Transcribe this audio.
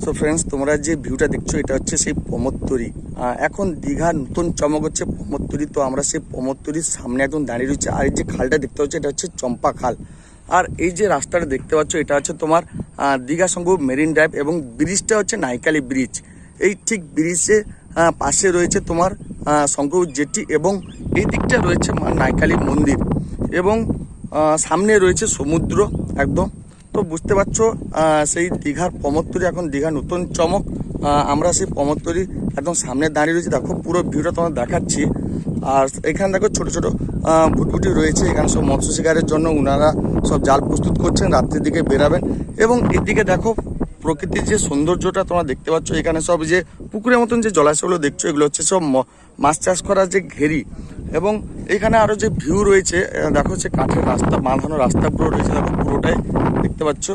So friends, তোমরা যে ভিউটা দেখছো এটা হচ্ছে সেই প্রমোদতরী। এখন দীঘার নতুন চমক হচ্ছে প্রমোদতরী। তো আমরা সেই প্রমোদতরীর সামনে একদম দাঁড়িয়ে রয়েছে। আর এই যে খালটা দেখতে পাচ্ছ এটা হচ্ছে চম্পা খাল। আর এই যে রাস্তাটা দেখতে পাচ্ছ এটা হচ্ছে তোমার দীঘা সংঘ মেরিন ড্রাইভ, এবং ব্রিজটা হচ্ছে নাইকালি ব্রিজ। এই ঠিক ব্রিজে পাশে রয়েছে তোমার শঙ্কর জেটি, এবং এই দিকটা রয়েছে নাইকালি মন্দির, এবং সামনে রয়েছে সমুদ্র একদম। তো বুঝতে পারছো সেই দীঘার প্রমোদতরী এখন দীঘার নতুন চমক। আমরা সেই প্রমোদতরী একদম সামনে দাঁড়িয়ে রয়েছি। দেখো পুরো ভিউটা তোমার দেখাচ্ছি। আর এখানে দেখো ছোট ছোট ভুটভুটি রয়েছে। এখানে সব মৎস্য শিকারের জন্য ওনারা সব জাল প্রস্তুত করছেন, রাত্রির দিকে বেরাবেন। এবং এদিকে দেখো প্রকৃতির যে সৌন্দর্যটা তোমরা দেখতে পাচ্ছ। এখানে সব যে পুকুরের মতন যে জলাশয়গুলো দেখছো এগুলো হচ্ছে সব মাছ চাষ করার যে ঘেরি। এবং এখানে আরো যে ভিউ রয়েছে দেখো হচ্ছে কাঠের রাস্তা, বাঁধানো রাস্তা পুরো রয়েছে, দেখো পুরোটাই দেখতে পাচ্ছ।